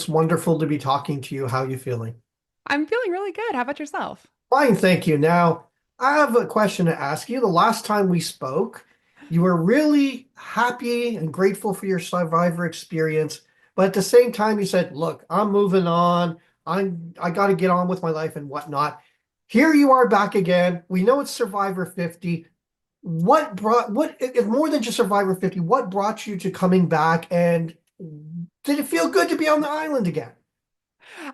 It's wonderful to be talking to you. How are you feeling? I'm feeling really good. How about yourself? Fine, thank you. Now, I have a question to ask you. The last time we spoke, you were really happy and grateful for your survivor experience, but at the same time, you said, "Look, I'm moving on. I got to get on with my life and whatnot." Here you are back again. We know it's Survivor 50. What if more than just Survivor 50? What brought you to coming back, and did it feel good to be on the island again?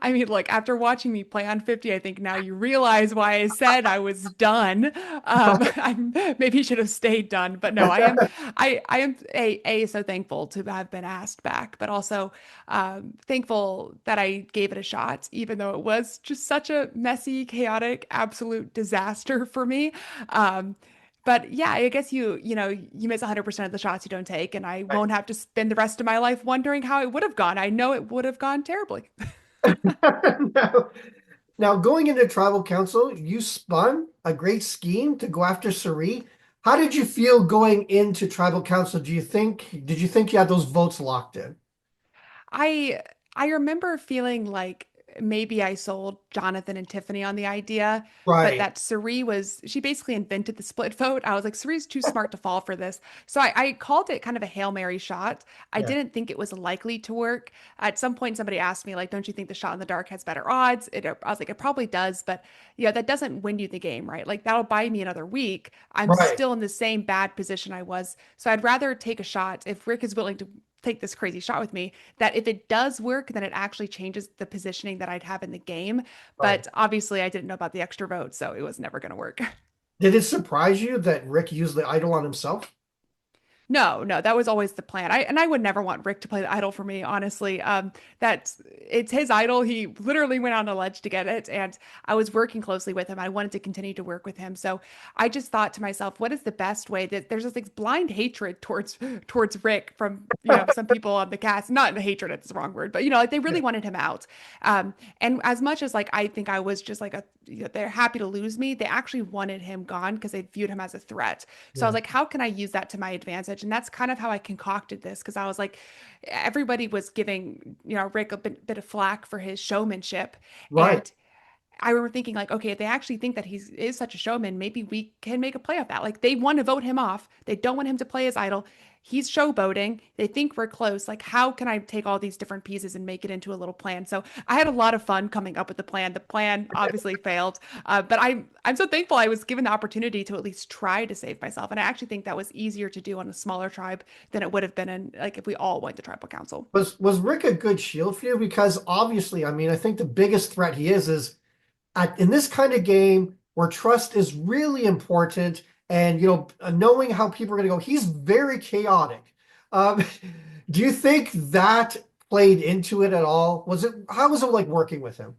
I mean, look, after watching me play on 50, I think now you realize why I said I was done. I maybe should have stayed done, but no, I am so thankful to have been asked back, but also thankful that I gave it a shot, even though it was just such a messy, chaotic, absolute disaster for me. Um, But yeah, I guess you miss 100% of the shots you don't take, and I Right. won't have to spend the rest of my life wondering how it would have gone. I know it would have gone terribly. Now, now, going into tribal council, you spun a great scheme to go after Sari. How did you feel going into tribal council? Did you think you had those votes locked in? I I remember feeling like maybe I sold Jonathan and Tiffany on the idea, but Right. that Suri she basically invented the split vote. I was like, Suri's too smart to fall for this. So I called it kind of a Hail Mary shot. I Yeah. didn't think it was likely to work. At some point, somebody asked me, like, don't you think the shot in the dark has better odds? I was like, it probably does, but yeah, that doesn't win you the game, right? Like that'll buy me another week. I'm Right. still in the same bad position I was. So I'd rather take a shot if Rick is willing to take this crazy shot with me, that if it does work, then it actually changes the positioning that I'd have in the game. Right. But obviously, I didn't know about the extra vote, so it was never going to work. Did it surprise you that Rick used the idol on himself? No, no, that was always the plan. I would never want Rick to play the idol for me, honestly. That's it's his idol. He literally went on a ledge to get it, and I was working closely with him. I wanted to continue to work with him. So I just thought to myself, what is the best way that there's this like blind hatred towards Rick from, some people on the cast. Not hatred, it's the wrong word, but like they Yeah. really wanted him out. And as much as like I think I was just like they're happy to lose me, they actually wanted him gone because they viewed him as a threat. So I was Yeah. like, how can I use that to my advantage? And that's kind of how I concocted this because I was like, everybody was giving, Rick a bit of flack for his showmanship. Right. And I remember thinking like, okay, if they actually think that he is such a showman, maybe we can make a play of that. Like they want to vote him off. They don't want him to play his idol. He's showboating. They think we're close. Like, how can I take all these different pieces and make it into a little plan? So I had a lot of fun coming up with the plan. The plan obviously failed, but I'm so thankful I was given the opportunity to at least try to save myself. And I actually think that was easier to do on a smaller tribe than it would have been in like if we all went to tribal council. Was Rick a good shield for you? Because obviously, I mean, I think the biggest threat he is in this kind of game where trust is really important, and knowing how people are going to go, he's very chaotic. Um, do you think that played into it at all? How was it like working with him?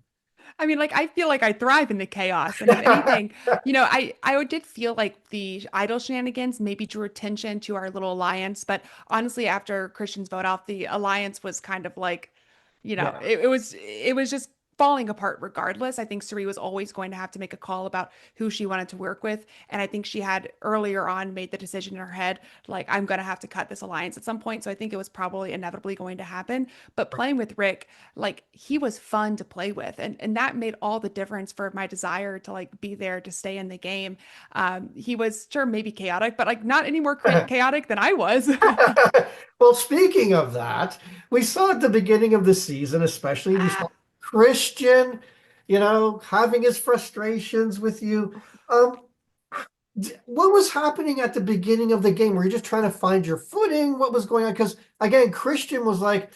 I mean, like I feel like I thrive in the chaos, and if anything, I did feel like the idol shenanigans maybe drew attention to our little alliance. But honestly, after Christian's vote off, the alliance was kind of like, Yeah. it was just falling apart regardless. I think Suri was always going to have to make a call about who she wanted to work with, and I think she had earlier on made the decision in her head, like I'm going to have to cut this alliance at some point. So I think it was probably inevitably going to happen. But playing with Rick, like he was fun to play with, and that made all the difference for my desire to like be there to stay in the game. He was sure maybe chaotic, but like not any more chaotic than I was. Well, speaking of that, we saw at the beginning of the season, especially, we saw Ah. Christian, having his frustrations with you. Um, what was happening at the beginning of the game? Were you just trying to find your footing? What was going on? Because again, Christian was like,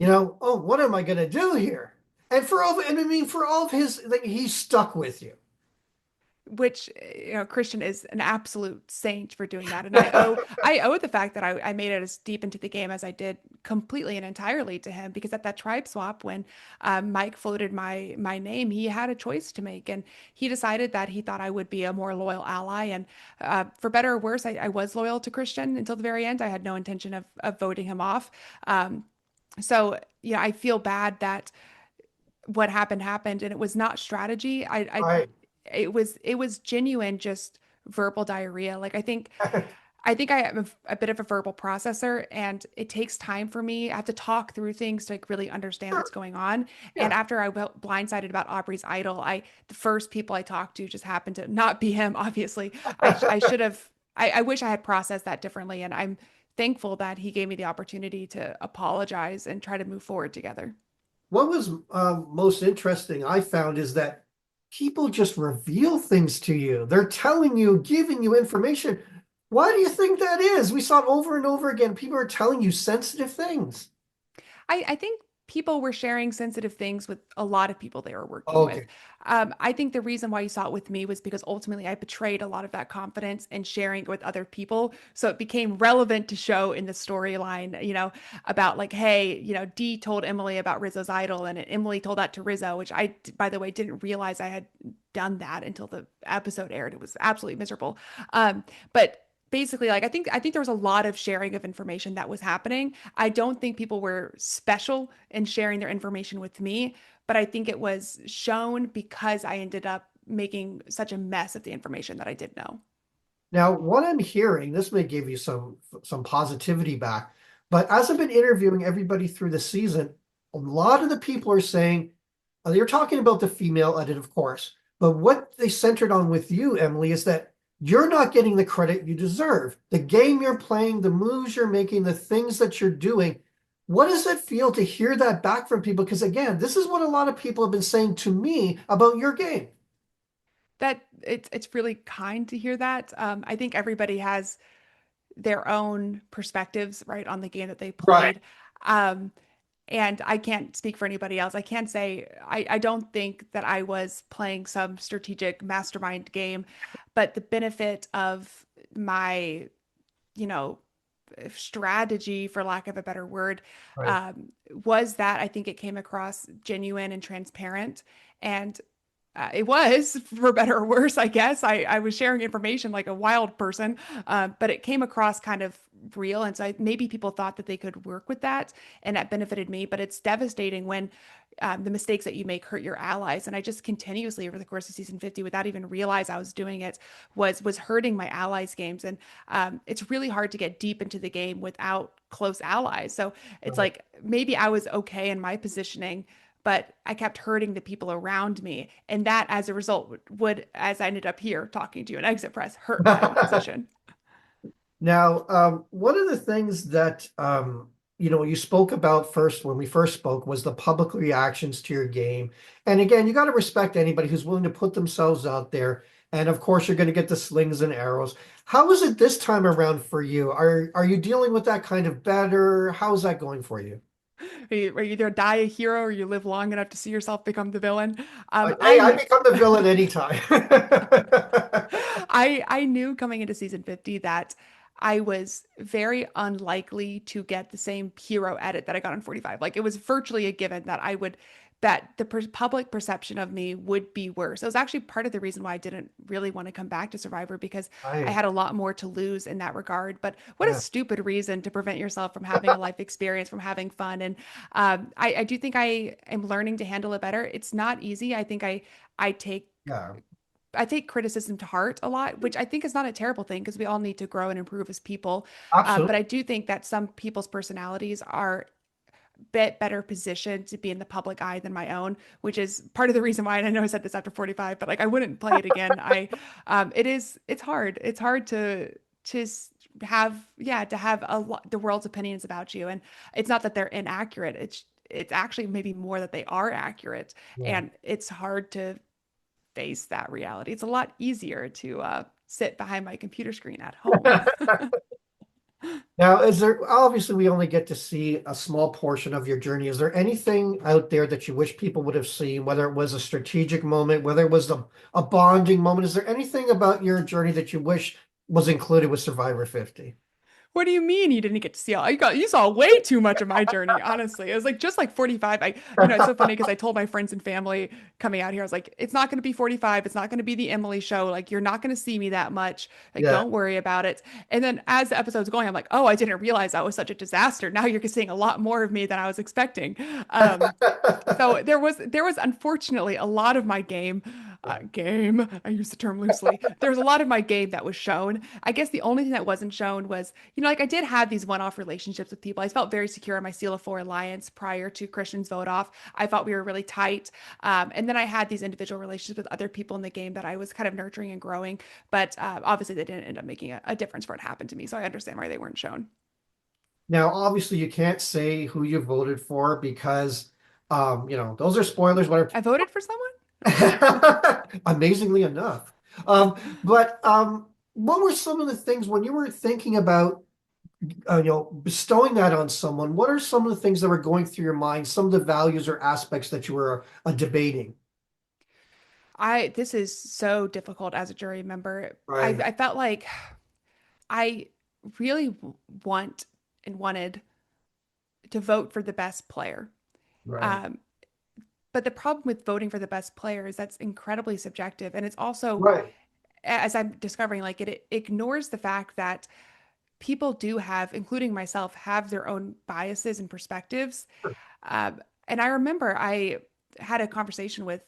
oh, what am I going to do here? And I mean, for all of his, like, he's stuck with you. Which Christian is an absolute saint for doing that, and I owe the fact that I made it as deep into the game as I did completely and entirely to him, because at that tribe swap when Mike floated my name, he had a choice to make, and he decided that he thought I would be a more loyal ally, and for better or worse, I was loyal to Christian until the very end. I had no intention of voting him off. So yeah, I feel bad that what happened, and it was not strategy. I Right. it was genuine just verbal diarrhea. Like I think I think I am a bit of a verbal processor, and it takes time for me. I have to talk through things to like really understand Sure. what's going on. And Yeah. after I felt blindsided about Aubrey's idol, the first people I talked to just happened to not be him. Obviously, I should have. I wish I had processed that differently, and I'm thankful that he gave me the opportunity to apologize and try to move forward together. What was most interesting I found is that people just reveal things to you. They're telling you, giving you information. Why do you think that is? We saw it over and over again. People are telling you sensitive things. I think people were sharing sensitive things with a lot of people they were working with. Okay. I think the reason why you saw it with me was because ultimately I betrayed a lot of that confidence and sharing it with other people. So it became relevant to show in the storyline, about like, hey, Dee told Emily about Rizzo's idol, and Emily told that to Rizzo, which I, by the way, didn't realize I had done that until the episode aired. It was absolutely miserable. But basically, like I think there was a lot of sharing of information that was happening. I don't think people were special in sharing their information with me, but I think it was shown because I ended up making such a mess of the information that I did know. Now, what I'm hearing, this may give you some positivity back, but as I've been interviewing everybody through the season, a lot of the people are saying you're talking about the female edit, of course, but what they centered on with you, Emily, is that you're not getting the credit you deserve. The game you're playing, the moves you're making, the things that you're doing. What does it feel to hear that back from people? Because again, this is what a lot of people have been saying to me about your game. That it's really kind to hear that. I think everybody has their own perspectives, right, on the game that they Right. played. Um, and I can't speak for anybody else. I can't say I don't think that I was playing some strategic mastermind game, but the benefit of my, you know, strategy, for lack of a better word, Right. um, was that I think it came across genuine and transparent. And it was, for better or worse, I guess. I was sharing information like a wild person, but it came across kind of real. And so maybe people thought that they could work with that, and that benefited me. But it's devastating when the mistakes that you make hurt your allies. And I just continuously over the course of season 50, without even realize I was doing it, was hurting my allies' games. And it's really hard to get deep into the game without close allies. So it's Right. like maybe I was okay in my positioning, but I kept hurting the people around me. And that, as a result, as I ended up here talking to you in Exit Press, hurt my position. Now, one of the things that you spoke about first when we first spoke was the public reactions to your game. And again, you got to respect anybody who's willing to put themselves out there. And of course, you're going to get the slings and arrows. How is it this time around for you? Are you dealing with that kind of better? How's that going for you? You either die a hero or you live long enough to see yourself become the villain. Hey, I become the villain anytime. I knew coming into season 50 that I was very unlikely to get the same hero edit that I got on 45. Like it was virtually a given that the public perception of me would be worse. It was actually part of the reason why I didn't really want to come back to Survivor, because I Right. had a lot more to lose in that regard. But what a Yeah. stupid reason to prevent yourself from having a life experience, from having fun. And I do think I am learning to handle it better. It's not easy. I take Yeah. I take criticism to heart a lot, which I think is not a terrible thing because we all need to grow and improve as people. But Absolutely. I do think that some people's personalities are a bit better positioned to be in the public eye than my own, which is part of the reason why. And I know I said this after 45, but like I wouldn't play it again. It's hard. It's hard to have the world's opinions about you, and it's not that they're inaccurate. It's actually maybe more that they are accurate, Yeah. and it's hard to face that reality. It's a lot easier to sit behind my computer screen at home. Now, is there obviously we only get to see a small portion of your journey. Is there anything out there that you wish people would have seen, whether it was a strategic moment, whether it was a bonding moment? Is there anything about your journey that you wish was included with Survivor 50? What do you mean you didn't get to see all? You saw way too much of my journey, honestly. It was like just like 45. It's so funny because I told my friends and family coming out here, I was like, it's not going to be 45. It's not going to be the Emily show. Like, you're not going to see me that much. Like, Yeah. don't worry about it. And then as the episode's going, I'm like, oh, I didn't realize that was such a disaster. Now you're seeing a lot more of me than I was expecting. So there was unfortunately a lot of my game game. I use the term loosely. There was a lot of my game that was shown. I guess the only thing that wasn't shown was, like I did have these one-off relationships with people. I felt very secure in my Seal of Four alliance prior to Christian's vote off. I thought we were really tight. And then I had these individual relationships with other people in the game that I was kind of nurturing and growing. But obviously, they didn't end up making a difference for what happened to me. So I understand why they weren't shown. Now, obviously, you can't say who you voted for because, those are spoilers. Whatever. I voted for someone? Amazingly enough. But what were some of the things when you were thinking about, bestowing that on someone? What are some of the things that were going through your mind? Some of the values or aspects that you were debating? This is so difficult as a jury member. Right, I felt like I really want and wanted to vote for the best player. right, Um, but the problem with voting for the best player is that's incredibly subjective. And it's also, right, as I'm discovering, like it ignores the fact that people do have, including myself, have their own biases and perspectives. And I remember I had a conversation with,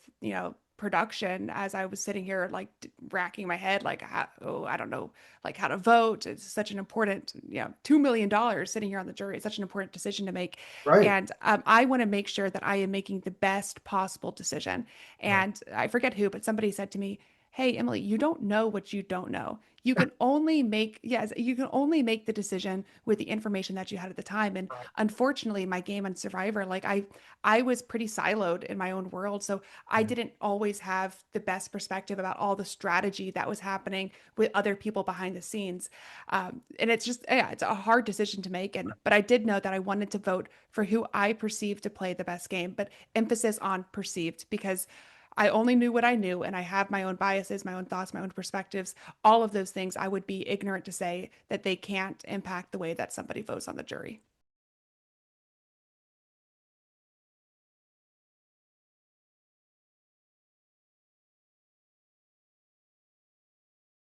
production as I was sitting here, like racking my head, like, I don't know, like how to vote. It's such an important, $2 million sitting here on the jury. It's such an important decision to make. right, And I want to make sure that I am making the best possible decision. right, And I forget who, but somebody said to me, "Hey, Emily, you don't know what you don't know. You can only make, yes, you can only make the decision with the information that you had at the time." And right, unfortunately, my game on Survivor, like I was pretty siloed in my own world. So I right. didn't always have the best perspective about all the strategy that was happening with other people behind the scenes. And it's just, yeah, it's a hard decision to make. But I did know that I wanted to vote for who I perceived to play the best game, but emphasis on perceived because I only knew what I knew, and I have my own biases, my own thoughts, my own perspectives. All of those things I would be ignorant to say that they can't impact the way that somebody votes on the jury.